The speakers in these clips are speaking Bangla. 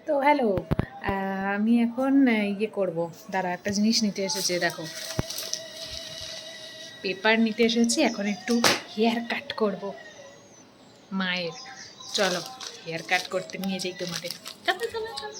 তো হ্যালো, আমি এখন ইয়ে করব। দাঁড়া, একটা জিনিস নিতে এসেছে, দেখো। পেপার নিতে এসেছি, এখন একটু হেয়ার কাট করব মায়ের। চলো, হেয়ার কাট করতে নিয়ে যাই তোমাদের। চলো চলো চলো।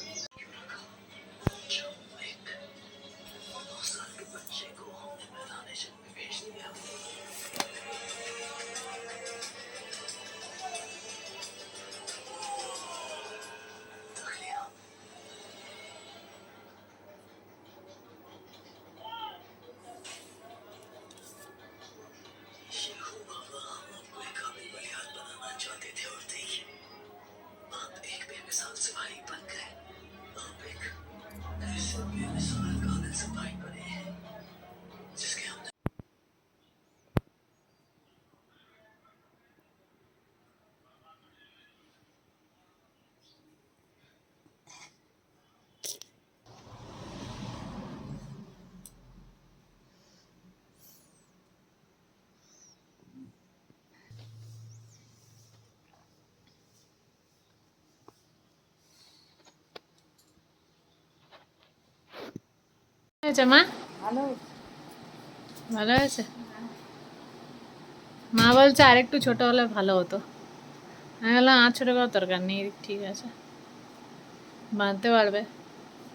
হয়েছে মা? ভালো ভালো হয়েছে। মা বলছে আর একটু ছোট হলে ভালো হতো। আমি বললাম আর ছোট করার দরকার নেই, ঠিক আছে, বাঁধতে পারবে।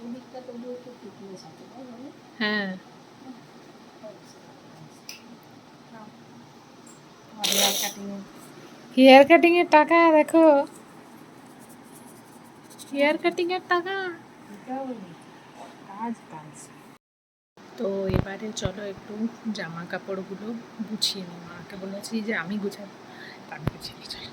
ওদিকটা তবু একটু ফিটনেস আছে, তাই বলে। হ্যাঁ, হেয়ার কাটিং হেয়ার কাটিং এর টাকা দেখো, হেয়ার কাটিং এর টাকা। এটাও কাজ কাজ। তো এবারে চলো একটু জামা কাপড়গুলো গুছিয়ে নিই। মাকে বলেছি যে আমি গুছাবো, তা আমি গুছিয়ে নিই, চলো।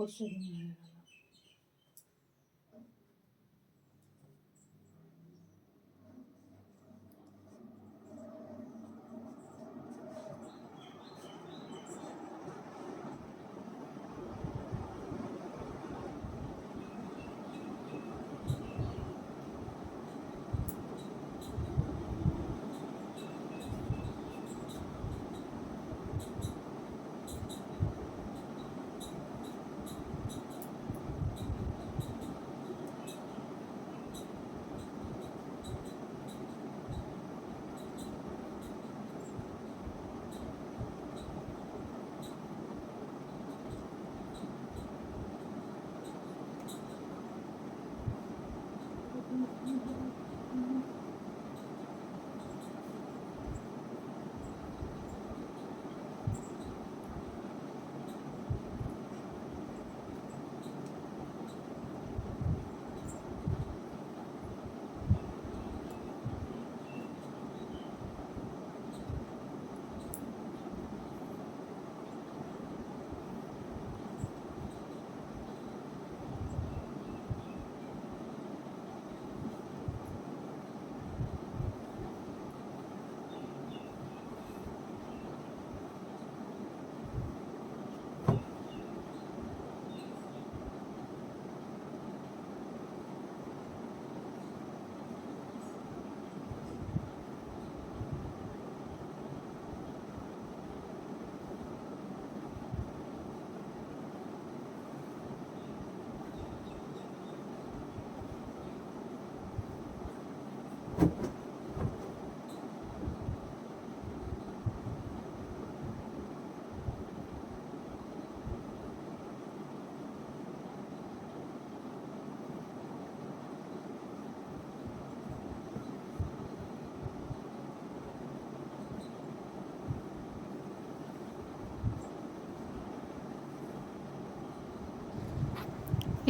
ওষুধ নিয়ে গেল।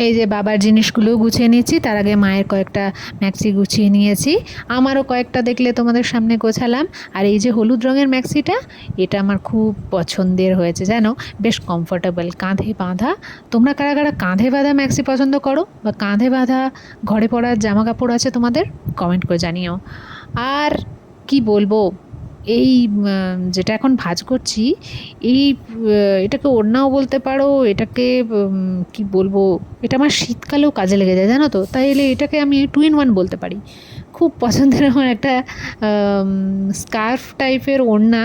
এই যে বাবার জিনিসগুলো গুছিয়ে নিয়েছি, তার আগে মায়ের কয়েকটা ম্যাক্সি গুছিয়ে নিয়েছি, আমারও কয়েকটা দেখলে তোমাদের সামনে গোছালাম। আর এই যে হলুদ রঙের ম্যাক্সিটা, এটা আমার খুব পছন্দের হয়েছে জানো, বেশ কমফোর্টেবল, কাঁধে বাঁধা। তোমরা কারা কারা কাঁধে বাঁধা ম্যাক্সি পছন্দ করো, বা কাঁধে বাঁধা ঘরে পরার জামা কাপড় আছে তোমাদের, কমেন্ট করে জানিও। আর কি বলবো, এই যেটা এখন ভাঁজ করছি, এই এটাকে ওড়নাও বলতে পারো, এটাকে কি বলবো, এটা আমার শীতকালেও কাজে লেগে যায় জানো তো, তাইলে এটাকে আমি 2 in 1 বলতে পারি। খুব পছন্দের আমার একটা স্কার্ফ টাইপের ওড়না,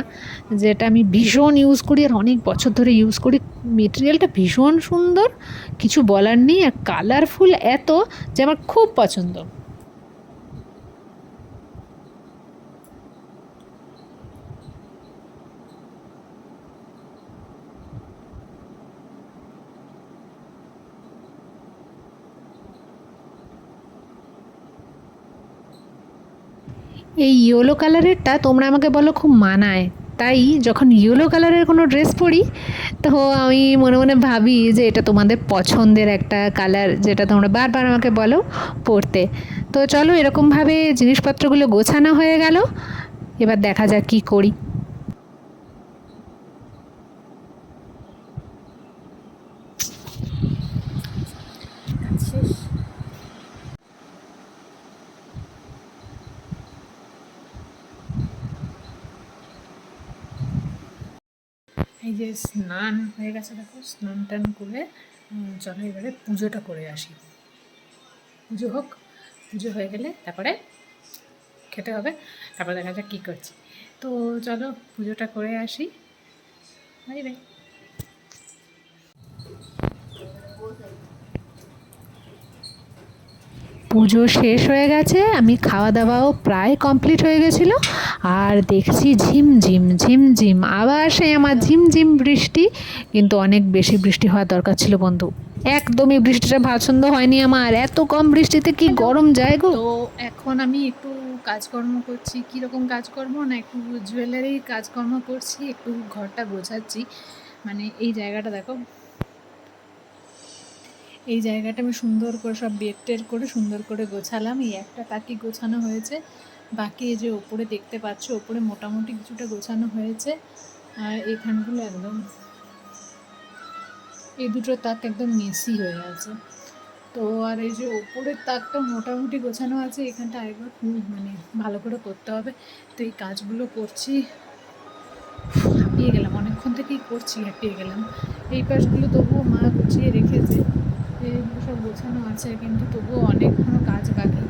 যেটা আমি ভীষণ ইউজ করি আর অনেক বছর ধরে ইউজ করি। মেটেরিয়ালটা ভীষণ সুন্দর, কিছু বলার নেই, আর কালারফুল এত যে আমার খুব পছন্দ। এই ইয়েলো কালারেরটা তোমরা আমাকে বলো খুব মানায়, তাই যখন ইয়েলো কালারের কোনো ড্রেস পরি, তো আমি মনে মনে ভাবি যে এটা তোমাদের পছন্দের একটা কালার, যেটা তোমরা বারবার আমাকে বলো পরতে। তো চলো, এরকমভাবে জিনিসপত্রগুলো গোছানো হয়ে গেল, এবার দেখা যাক কী করি। শেষ। এই যে স্নান হয়ে গেছে, দেখো স্নান টান করে চলো এবারে পুজোটা করে আসি। পুজো হোক, পুজো হয়ে গেলে তারপরে খেতে হবে, তারপর দেখা যাক কী করছি। তো চলো পুজোটা করে আসি, বাই বাই। পুজো শেষ হয়ে গেছে, আমি খাওয়া দাওয়াও প্রায় কমপ্লিট হয়ে গেছিলো, আর দেখছি ঝিমঝিম ঝিমঝিম আবার সেই আমার ঝিমঝিম বৃষ্টি, কিন্তু অনেক বেশি বৃষ্টি হওয়ার দরকার ছিল বন্ধু, একদমই বৃষ্টিটা পছন্দ হয়নি আমার, এত কম বৃষ্টিতে কি গরম যায় গো। তো এখন আমি একটু কাজকর্ম করছি, কীরকম কাজকর্ম না, একটু জুয়েলারির কাজকর্ম করছি, একটু ঘরটা গোছাচ্ছি। মানে এই জায়গাটা দেখো, এই জায়গাটা আমি সুন্দর করে সব বেড টেড করে সুন্দর করে গোছালাম, এই একটা তাকি গোছানো হয়েছে, বাকি এই যে ওপরে দেখতে পাচ্ছ, ওপরে মোটামুটি কিছুটা গোছানো হয়েছে, আর এইখানগুলো একদম, এই দুটো তাক একদম মেসি হয়ে আছে। তো আর এই যে ওপরের তাকটা মোটামুটি গোছানো আছে, এখানটা আরেকবার মানে ভালো করে করতে হবে। তো এই কাজগুলো করছি, হাঁপিয়ে গেলাম, অনেকক্ষণ থেকেই করছি, হাঁপিয়ে গেলাম। এই পাশগুলো তবুও মা গুছিয়ে রেখেছে, এগুলো সব গোছানো আছে, কিন্তু তবুও অনেকক্ষণ কাজ বাকি,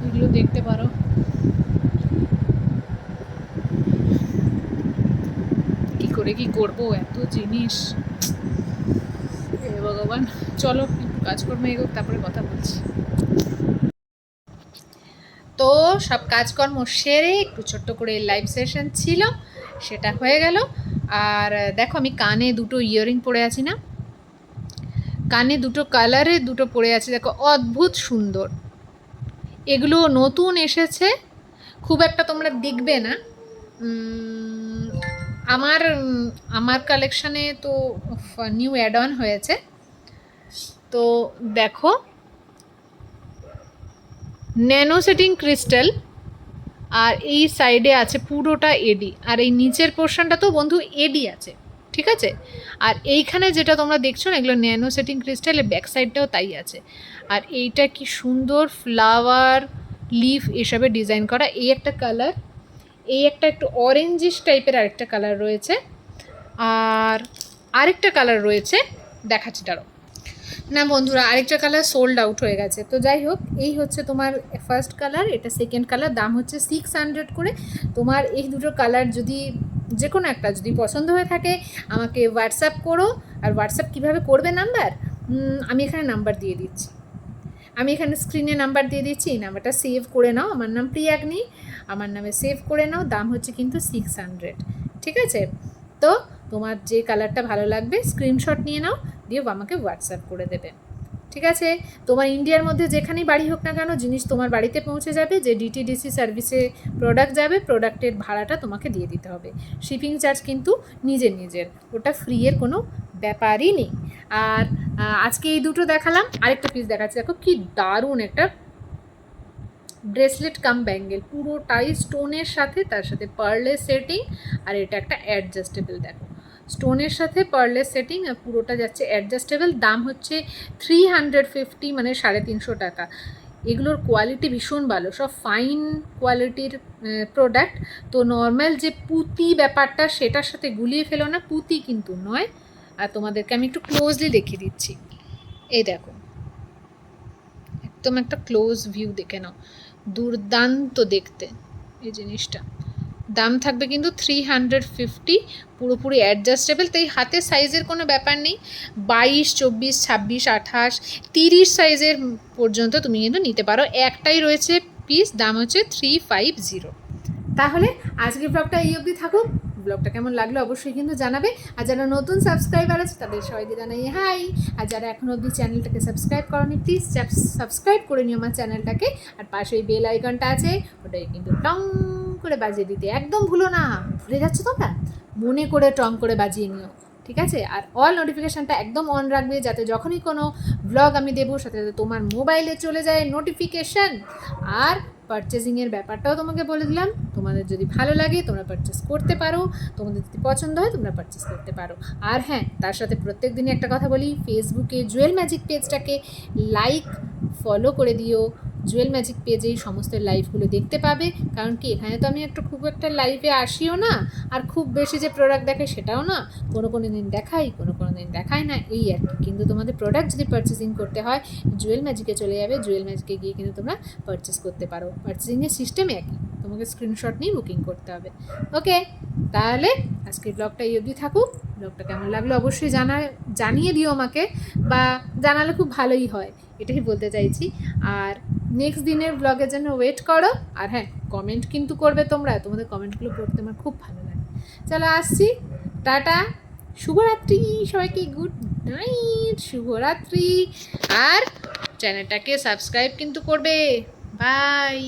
এগুলো দেখতে পারো। কি করে কি করব, এত জিনিস, হে ভগবান। চলো একটু কাজকর্ম এগোক, তারপরে কথা বলছি। তো সব কাজকর্ম সেরে একটু ছোট্ট করে লাইভ সেশন ছিল, সেটা হয়ে গেল। আর দেখো আমি কানে দুটো ইয়াররিং পরে আছি না, কানে দুটো কালারের দুটো পরে আছে, দেখো অদ্ভুত সুন্দর, এগুলো নতুন এসেছে, খুব একটা তোমরা দেখবে না। আমার আমার কালেকশানে তো নিউ অ্যাড অন হয়েছে। তো দেখো, ন্যানো সেটিং ক্রিস্টাল, আর এই সাইডে আছে পুরোটা এডি, আর এই নিচের পোর্শনটা তো বন্ধু এডি আছে, ঠিক আছে। আর এইখানে যেটা তোমরা দেখছো না, এগুলো ন্যানো সেটিং ক্রিস্টালের ব্যাক সাইডটাও তাই আছে। আর এইটা কি সুন্দর ফ্লাওয়ার লিফ এসবে ডিজাইন করা, এই একটা কালার, এই একটা একটু অরেঞ্জিশ টাইপের আরেকটা কালার রয়েছে, আর আরেকটা কালার রয়েছে, দেখাচ্ছি দাঁড়াও। না বন্ধুরা, আরেকটা কালার সোল্ড আউট হয়ে গেছে। তো যাই হোক, এই হচ্ছে তোমার ফার্স্ট কালার, এটা সেকেন্ড কালার, দাম হচ্ছে 600 করে। তোমার এই দুটো কালার যদি যে কোনো একটা যদি পছন্দ হয়ে থাকে, আমাকে হোয়াটসঅ্যাপ করো। আর হোয়াটসঅ্যাপ কীভাবে করবে, নাম্বার আমি এখানে নাম্বার দিয়ে দিচ্ছি, আমি এখানে স্ক্রিনে নাম্বার দিয়ে দিচ্ছি, এই নাম্বারটা সেভ করে নাও, আমার নাম প্রিয়াগ্নি, আমার নামে সেভ করে নাও, দাম হচ্ছে কিন্তু 600, ঠিক আছে। তো তোমার যে কালারটা ভালো লাগবে স্ক্রিনশট নিয়ে নাও, দিয়ে আমাকে হোয়াটসঅ্যাপ করে দেবে, ঠিক আছে। তোমার ইন্ডিয়ার মধ্যে যেখানেই বাড়ি হোক না কেন, জিনিস তোমার বাড়িতে পৌঁছে যাবে, যে ডিটিডিসি সার্ভিসে প্রোডাক্ট যাবে, প্রোডাক্টের ভাড়াটা তোমাকে দিয়ে দিতে হবে, শিপিং চার্জ কিন্তু নিজের, ওটা ফ্রি এর কোনো ব্যাপারই নেই। আর আজকে এই দুটো দেখালাম, আরেকটা পিস দেখাচ্ছি, দেখো কি দারুণ একটা ব্রেসলেট কাম ব্যাঙ্গেল, পুরোটাই স্টোনের সাথে, তার সাথে পার্লের সেটিং, আর এটা একটা অ্যাডজাস্টেবল, দেখো স্টোনের সাথে পার্লের সেটিং, আর পুরোটা যাচ্ছে অ্যাডজাস্টেবল। দাম হচ্ছে 350, মানে 350 টাকা। এগুলোর কোয়ালিটি ভীষণ ভালো, সব ফাইন কোয়ালিটির প্রোডাক্ট। তো নর্মাল যে পুঁতি ব্যাপারটা সেটার সাথে গুলিয়ে ফেলো না, পুঁতি কিন্তু নয়। আর তোমাদেরকে আমি একটু ক্লোজলি দেখিয়ে দিচ্ছি, এই দেখো একদম একটা ক্লোজ ভিউ দেখে নাও, দুর্দান্ত দেখতে এই জিনিসটা। দাম থাকবে কিন্তু 350, পুরোপুরি অ্যাডজাস্টেবল, তাই হাতের সাইজের কোনো ব্যাপার নেই। 22, 24, 26, 28, 30 সাইজের পর্যন্ত তুমি কিন্তু নিতে পারো। একটাই রয়েছে পিস, দাম হচ্ছে 350। তাহলে আজকের ব্লগটা এই অবধি থাকুক। ব্লগটা কেমন লাগলো অবশ্যই কিন্তু জানাবে। আর যারা নতুন সাবস্ক্রাইবার আছে তাদের সবাইকে জানাই হাই। আর যারা এখনও অবধি চ্যানেলটাকে সাবস্ক্রাইব করনি, প্লিজ সাবস্ক্রাইব করে নিও আমার চ্যানেলটাকে। আর পাশে ওই বেল আইকনটা আছে, ওটাই কিন্তু টং করে বাজিয়ে দিতে একদম ভুলো না। ভুলে যাচ্ছ তোমরা, মনে করে টং করে বাজিয়ে নিও, ঠিক আছে? আর অল নোটিফিকেশানটা একদম অন রাখবে, যাতে যখনই কোনো ব্লগ আমি দেবো সাথে সাথে তোমার মোবাইলে চলে যায় নোটিফিকেশান। আর পারচেজিংয়ের ব্যাপারটাও তোমাকে বলে দিলাম, তোমাদের যদি ভালো লাগে তোমরা পারচেস করতে পারো, তোমাদের যদি পছন্দ হয় তোমরা পারচেস করতে পারো। আর হ্যাঁ, তার সাথে প্রত্যেক দিনই একটা কথা বলি, ফেসবুকে জুয়েল ম্যাজিক পেজটাকে লাইক ফলো করে দিও। জুয়েল ম্যাজিক পেজেই সমস্ত লাইভগুলো দেখতে পাবে, কারণ কি এখানে তো আমি খুব একটা লাইভে আসিও না, আর খুব বেশি যে প্রোডাক্ট দেখাই সেটাও না, কোনো দিন দেখাই, কোনো দিন দেখাই না, এই আর কি। কিন্তু তোমাদের প্রোডাক্ট যদি পারচেসিং করতে হয় জুয়েল ম্যাজিকে চলে যাবে, জুয়েল ম্যাজিকে গিয়ে কিন্তু তোমরা পারচেস করতে পারো। পারচেসিংয়ের সিস্টেম একই, তোমাকে স্ক্রিনশট নিয়ে বুকিং করতে হবে। ওকে, তাহলে আজকের ব্লগটা এই অবধি থাকুক। ব্লগটা কেমন লাগলো অবশ্যই জানিয়ে দিও আমাকে, বা জানালে খুব ভালোই হয়, এটাই বলতে চাইছি। আর নেক্সট দিনের ব্লগের জন্য ওয়েট করো। আর হ্যাঁ, কমেন্ট কিন্তু করবে তোমরা, তোমাদের কমেন্টগুলো পড়তে আমার খুব ভালো লাগে। চলো আসছি, টাটা, শুভরাত্রি সবাইকে, গুড নাইট, শুভরাত্রি। আর চ্যানেলটাকে সাবস্ক্রাইব কিন্তু করবে। বাই।